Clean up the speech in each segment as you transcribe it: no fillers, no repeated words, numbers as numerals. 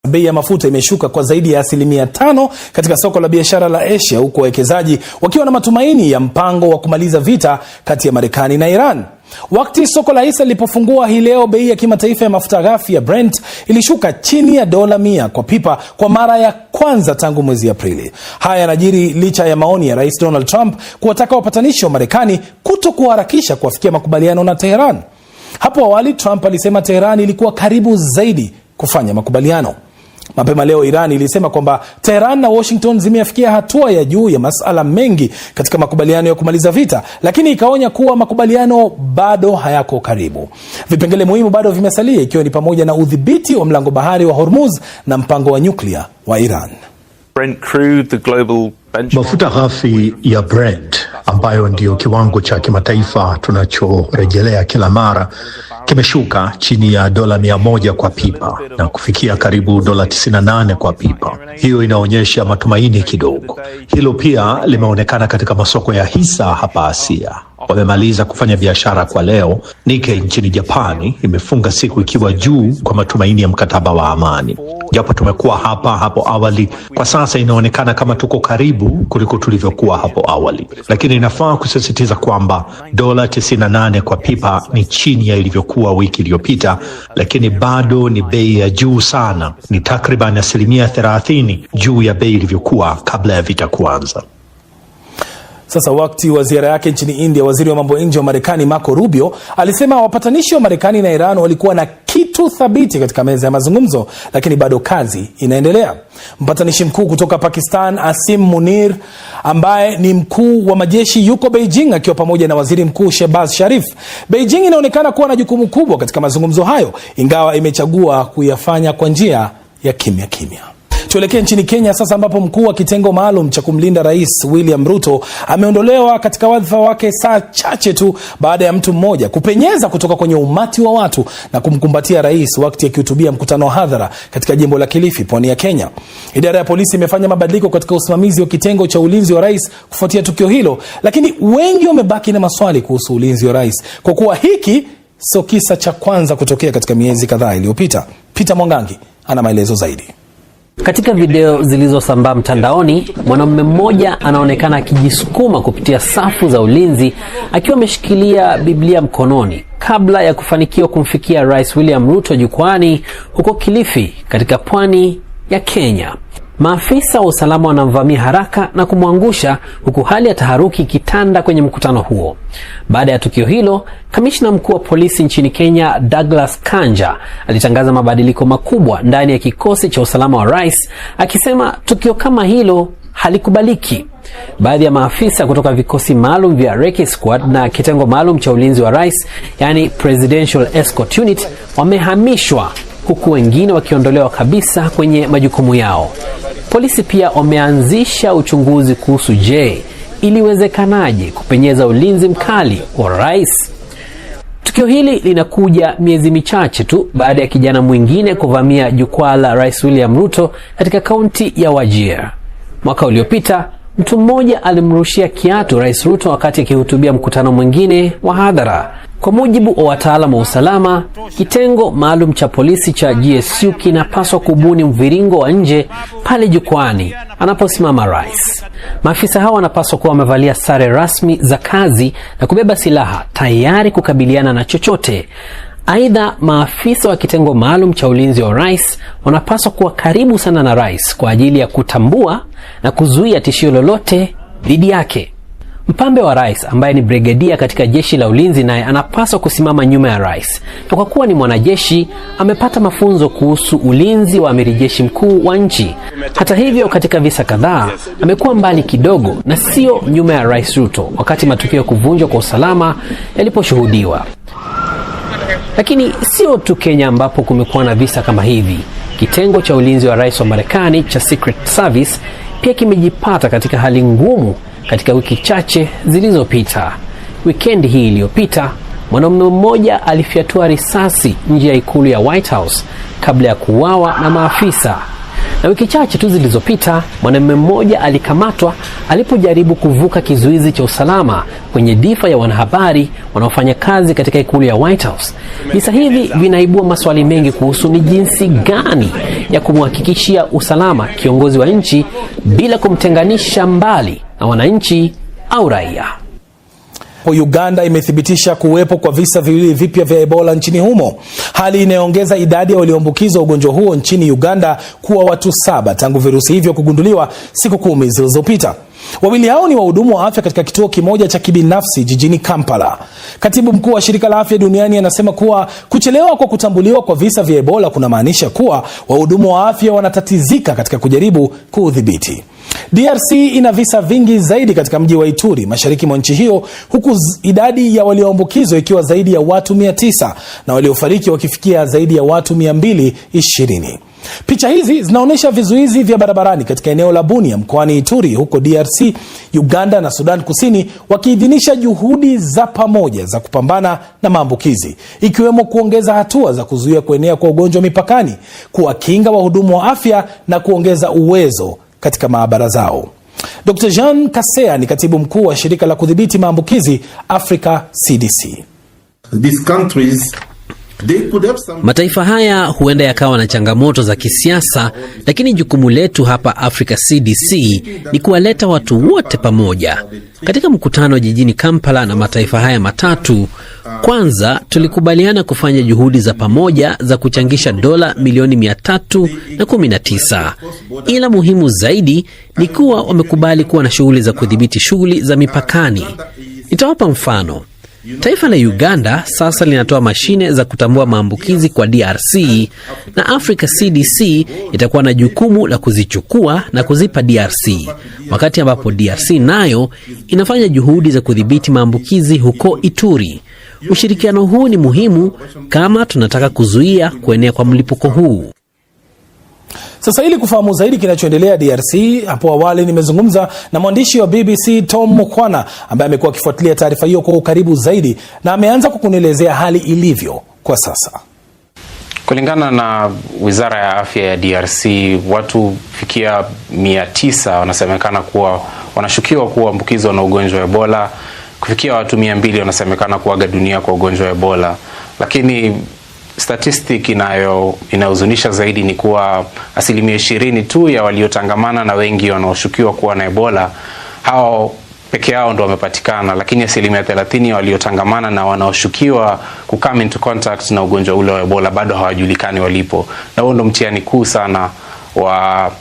Bei ya mafuta imeshuka kwa zaidi ya 5% katika soko la biashara la Asia, huku wawekezaji wakiwa na matumaini ya mpango wa kumaliza vita kati ya Marekani na Iran. Wakati soko la hisa lilipofungua hii leo, bei ya kimataifa ya mafuta ghafi ya Brent ilishuka chini ya $100 kwa pipa kwa mara ya kwanza tangu mwezi Aprili. Haya yanajiri licha ya maoni ya Rais Donald Trump kuwataka wapatanishi wa Marekani kutokuharakisha kuafikia makubaliano na Tehran. Hapo awali Trump alisema Tehran ilikuwa karibu zaidi kufanya makubaliano. Mapema leo Iran ilisema kwamba Tehran na Washington zimefikia hatua ya juu ya masuala mengi katika makubaliano ya kumaliza vita, lakini ikaonya kuwa makubaliano bado hayako karibu. Vipengele muhimu bado vimesalia, ikiwa ni pamoja na udhibiti wa mlango bahari wa Hormuz na mpango wa nyuklia wa Iran. Brent crude, the global benchmark. Mafuta ghafi ya Brent ambayo ndio kiwango cha kimataifa tunachorejelea kila mara kimeshuka chini ya $100 kwa pipa na kufikia karibu $98 kwa pipa. Hiyo inaonyesha matumaini kidogo. Hilo pia limeonekana katika masoko ya hisa hapa Asia. Wamemaliza kufanya biashara kwa leo. Nikkei nchini Japani imefunga siku ikiwa juu kwa matumaini ya mkataba wa amani. Japo tumekuwa hapo awali, kwa sasa inaonekana kama tuko karibu kuliko tulivyokuwa hapo awali. Lakini inafaa kusisitiza kwamba $98 kwa pipa ni chini ya ilivyokuwa wiki iliyopita, lakini bado ni bei ya juu sana. Ni takriban 30% juu ya bei ilivyokuwa kabla ya vita kuanza. Sasa wakati wa ziara yake nchini India, waziri wa mambo ya nje wa Marekani Marco Rubio alisema wapatanishi wa Marekani na Iran walikuwa na kitu thabiti katika meza ya mazungumzo, lakini bado kazi inaendelea. Mpatanishi mkuu kutoka Pakistan Asim Munir, ambaye ni mkuu wa majeshi, yuko Beijing akiwa pamoja na waziri mkuu Shehbaz Sharif. Beijing inaonekana kuwa na jukumu kubwa katika mazungumzo hayo, ingawa imechagua kuyafanya kwa njia ya kimya kimya. Tuelekee nchini Kenya sasa, ambapo mkuu wa kitengo maalum cha kumlinda Rais William Ruto ameondolewa katika wadhifa wake saa chache tu baada ya mtu mmoja kupenyeza kutoka kwenye umati wa watu na kumkumbatia rais wakati akihutubia mkutano wa hadhara katika jimbo la Kilifi, pwani ya Kenya. Idara ya polisi imefanya mabadiliko katika usimamizi wa kitengo cha ulinzi wa rais kufuatia tukio hilo, lakini wengi wamebaki na maswali kuhusu ulinzi wa rais, kwa kuwa hiki sio kisa cha kwanza kutokea katika miezi kadhaa iliyopita. Peter Mwangangi ana maelezo zaidi. Katika video zilizosambaa mtandaoni, mwanamume mmoja anaonekana akijisukuma kupitia safu za ulinzi akiwa ameshikilia Biblia mkononi kabla ya kufanikiwa kumfikia Rais William Ruto jukwani huko Kilifi katika pwani ya Kenya. Maafisa wa usalama wanamvamia haraka na kumwangusha, huku hali ya taharuki ikitanda kwenye mkutano huo. Baada ya tukio hilo, kamishna mkuu wa polisi nchini Kenya Douglas Kanja alitangaza mabadiliko makubwa ndani ya kikosi cha usalama wa rais, akisema tukio kama hilo halikubaliki. Baadhi ya maafisa kutoka vikosi maalum vya Recce Squad na kitengo maalum cha ulinzi wa rais, yani Presidential Escort Unit, wamehamishwa, huku wengine wakiondolewa kabisa kwenye majukumu yao. Polisi pia wameanzisha uchunguzi kuhusu iliwezekanaje kupenyeza ulinzi mkali wa rais. Tukio hili linakuja miezi michache tu baada ya kijana mwingine kuvamia jukwaa la Rais William Ruto katika kaunti ya Wajir. Mwaka uliopita, mtu mmoja alimrushia kiatu Rais Ruto wakati akihutubia mkutano mwingine wa hadhara. Kwa mujibu wa wataalamu wa usalama, kitengo maalum cha polisi cha GSU kinapaswa kubuni mviringo wa nje pale jukwani anaposimama rais. Maafisa hao wanapaswa kuwa wamevalia sare rasmi za kazi na kubeba silaha tayari kukabiliana na chochote. Aidha, maafisa wa kitengo maalum cha ulinzi wa rais wanapaswa kuwa karibu sana na rais kwa ajili ya kutambua na kuzuia tishio lolote dhidi yake. Mpambe wa rais ambaye ni brigedia katika jeshi la ulinzi naye anapaswa kusimama nyuma ya rais. Na kwa kuwa ni mwanajeshi, amepata mafunzo kuhusu ulinzi wa amiri jeshi mkuu wa nchi. Hata hivyo, katika visa kadhaa amekuwa mbali kidogo na sio nyuma ya Rais Ruto wakati matukio ya kuvunjwa kwa usalama yaliposhuhudiwa. Lakini sio tu Kenya ambapo kumekuwa na visa kama hivi. Kitengo cha ulinzi wa rais wa Marekani cha Secret Service pia kimejipata katika hali ngumu katika wiki chache zilizopita. Weekend hii iliyopita, mwanamume mmoja alifyatua risasi nje ya ikulu ya White House kabla ya kuuawa na maafisa. Na wiki chache tu zilizopita, mwanamume mmoja alikamatwa alipojaribu kuvuka kizuizi cha usalama kwenye dhifa ya wanahabari wanaofanya kazi katika ikulu ya White House. Visa hivi vinaibua maswali mengi kuhusu ni jinsi gani ya kumhakikishia usalama kiongozi wa nchi bila kumtenganisha mbali na wananchi au raia. Uganda imethibitisha kuwepo kwa visa viwili vipya vya Ebola nchini humo, hali inayoongeza idadi ya walioambukizwa ugonjwa huo nchini Uganda kuwa watu 7 tangu virusi hivyo kugunduliwa siku 10 zilizopita. Wawili hao ni wahudumu wa afya katika kituo kimoja cha kibinafsi jijini Kampala. Katibu mkuu wa shirika la afya duniani anasema kuwa kuchelewa kwa kutambuliwa kwa visa vya Ebola kunamaanisha kuwa wahudumu wa afya wanatatizika katika kujaribu kuudhibiti. DRC ina visa vingi zaidi katika mji wa Ituri, mashariki mwa nchi hiyo, huku idadi ya walioambukizwa ikiwa zaidi ya watu 900 na waliofariki wakifikia zaidi ya watu 220. Picha hizi zinaonyesha vizuizi vya barabarani katika eneo la Bunia mkoani Ituri huko DRC, Uganda na Sudan Kusini wakiidhinisha juhudi za pamoja za kupambana na maambukizi, ikiwemo kuongeza hatua za kuzuia kuenea kwa ugonjwa mipakani, kuwakinga wahudumu wa afya na kuongeza uwezo katika maabara zao. Dr. Jean Kasea ni katibu mkuu wa shirika la kudhibiti maambukizi Africa CDC. These countries, mataifa haya huenda yakawa na changamoto za kisiasa, lakini jukumu letu hapa Africa CDC ni kuwaleta watu wote pamoja. Katika mkutano jijini Kampala na mataifa haya matatu, kwanza tulikubaliana kufanya juhudi za pamoja za kuchangisha dola milioni 319. Ila muhimu zaidi ni kuwa wamekubali kuwa na shughuli za kudhibiti shughuli za mipakani. Nitawapa mfano. Taifa la Uganda sasa linatoa mashine za kutambua maambukizi kwa DRC, na Africa CDC itakuwa na jukumu la kuzichukua na kuzipa DRC, wakati ambapo DRC nayo inafanya juhudi za kudhibiti maambukizi huko Ituri. Ushirikiano huu ni muhimu kama tunataka kuzuia kuenea kwa mlipuko huu. Sasa ili kufahamu zaidi kinachoendelea DRC, hapo awali nimezungumza na mwandishi wa BBC Tom Mukwana ambaye amekuwa akifuatilia taarifa hiyo kwa ukaribu zaidi, na ameanza kukunielezea hali ilivyo kwa sasa. Kulingana na Wizara ya Afya ya DRC, watu fikia 900 wanasemekana kuwa wanashukiwa kuambukizwa na ugonjwa wa Ebola. Kufikia watu 200 wanasemekana kuaga dunia kwa ugonjwa wa Ebola. Lakini statistic inayohuzunisha zaidi ni kuwa 20% tu ya waliotangamana na wengi wanaoshukiwa kuwa na Ebola, hao peke yao ndio wamepatikana, lakini 30% waliotangamana na wanaoshukiwa come into contact na ugonjwa ule wa Ebola bado hawajulikani walipo. Na huo ndio mtihani kuu sana wa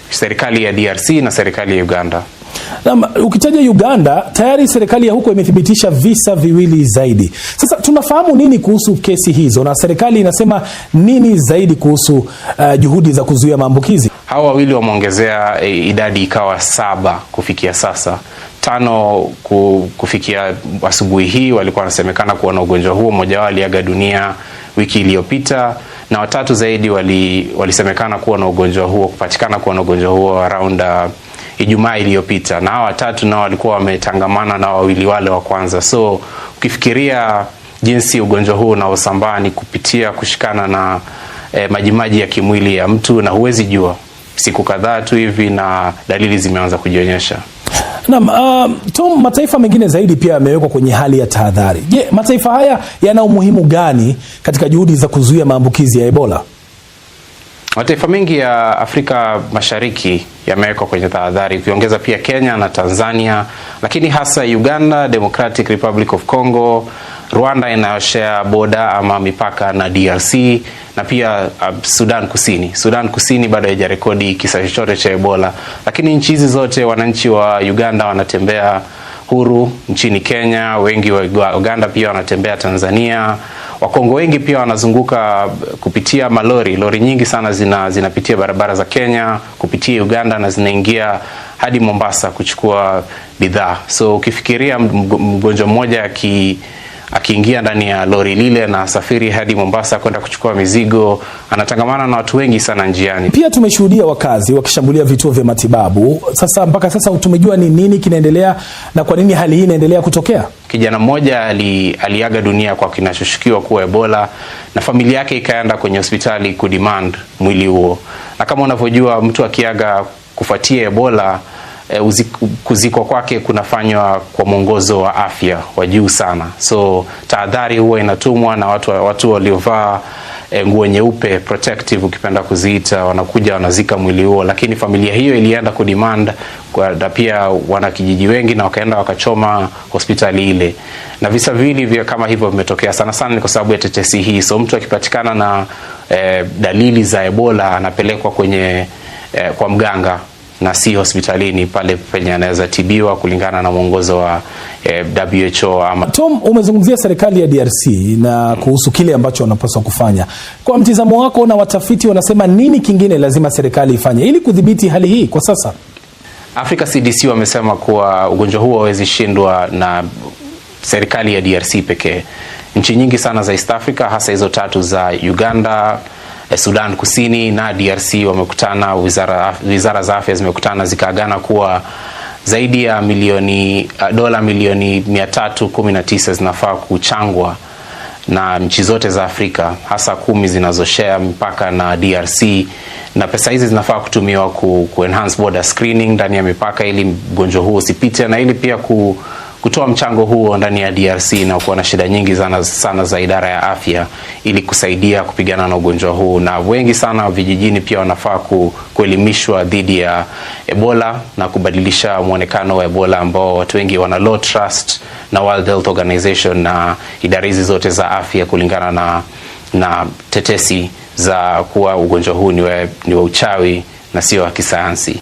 serikali ya DRC na serikali ya Uganda. Ukitaja Uganda, tayari serikali ya huko imethibitisha visa viwili zaidi. Sasa tunafahamu nini kuhusu kesi hizo, na serikali inasema nini zaidi kuhusu juhudi za kuzuia maambukizi? Hawa wawili wameongezea idadi ikawa 7 kufikia sasa. 5 kufikia asubuhi hii walikuwa wanasemekana kuwa na ugonjwa huo. Mmoja wao aliaga dunia wiki iliyopita, na watatu zaidi walisemekana kuwa na ugonjwa huo, kupatikana kuwa na ugonjwa huo around Ijumaa iliyopita, na hawa watatu nao walikuwa wametangamana na wawili wale wa kwanza. So ukifikiria jinsi ugonjwa huu unaosambaa ni kupitia kushikana na majimaji ya kimwili ya mtu, na huwezi jua siku kadhaa tu hivi na dalili zimeanza kujionyesha. Tom, mataifa mengine zaidi pia yamewekwa kwenye hali ya tahadhari. Je, mataifa haya yana umuhimu gani katika juhudi za kuzuia maambukizi ya Ebola? Mataifa mengi ya Afrika Mashariki yamewekwa kwenye tahadhari, ukiongeza pia Kenya na Tanzania, lakini hasa Uganda, Democratic Republic of Congo, Rwanda inayoshare boda ama mipaka na DRC, na pia Sudan Kusini. Sudan Kusini bado haijarekodi kisa chochote cha Ebola, lakini nchi hizi zote wananchi wa Uganda wanatembea huru nchini Kenya, wengi wa Uganda pia wanatembea Tanzania. Wakongo wengi pia wanazunguka kupitia malori. Lori nyingi sana zinapitia barabara za Kenya kupitia Uganda na zinaingia hadi Mombasa kuchukua bidhaa. So ukifikiria mgonjwa mmoja akiingia ndani ya lori lile na safiri hadi Mombasa kwenda kuchukua mizigo, anatangamana na watu wengi sana njiani. Pia tumeshuhudia wakazi wakishambulia vituo vya matibabu. Sasa mpaka sasa tumejua ni nini kinaendelea na kwa nini hali hii inaendelea kutokea. Kijana mmoja aliaga dunia kwa kinachoshukiwa kuwa Ebola, na familia yake ikaenda kwenye hospitali kudemand mwili huo. na kama unavyojua mtu akiaga kufuatia Ebola, kuzikwa kwake kunafanywa kwa mwongozo wa afya wa juu sana. So tahadhari huwa inatumwa na watu waliovaa nguo nyeupe, protective ukipenda kuziita, wanakuja wanazika mwili huo, lakini familia hiyo ilienda kudemand na pia wanakijiji wengi na wakaenda wakachoma hospitali ile, na visa vile kama hivyo vimetokea sana sana ni kwa sababu ya tetesi hii. So mtu akipatikana na dalili za Ebola anapelekwa kwa mganga na si hospitalini, pale penye anaweza tibiwa kulingana na mwongozo wa WHO. Tom, umezungumzia serikali ya DRC na kuhusu kile ambacho wanapaswa kufanya. Kwa mtizamo wako na watafiti wanasema nini kingine lazima serikali ifanye ili kudhibiti hali hii kwa sasa? Africa CDC wamesema kuwa ugonjwa huo hauwezi shindwa na serikali ya DRC pekee. Nchi nyingi sana za East Africa, hasa hizo tatu za Uganda, Sudan Kusini na DRC wamekutana, wizara za afya zimekutana zikaagana kuwa zaidi ya dola milioni 319 zinafaa kuchangwa na nchi zote za Afrika, hasa 10 zinazoshare mpaka na DRC, na pesa hizi zinafaa kutumiwa ku enhance border screening ndani ya mipaka ili mgonjwa huo usipite, na ili pia kutoa mchango huo ndani ya DRC na kuwa na shida nyingi sana za idara ya afya ili kusaidia kupigana na ugonjwa huu. Na wengi sana vijijini pia wanafaa kuelimishwa dhidi ya Ebola na kubadilisha muonekano wa Ebola ambao watu wengi wana low trust na World Health Organization na idara hizi zote za afya, kulingana na tetesi za kuwa ugonjwa huu ni wa uchawi na sio wa kisayansi.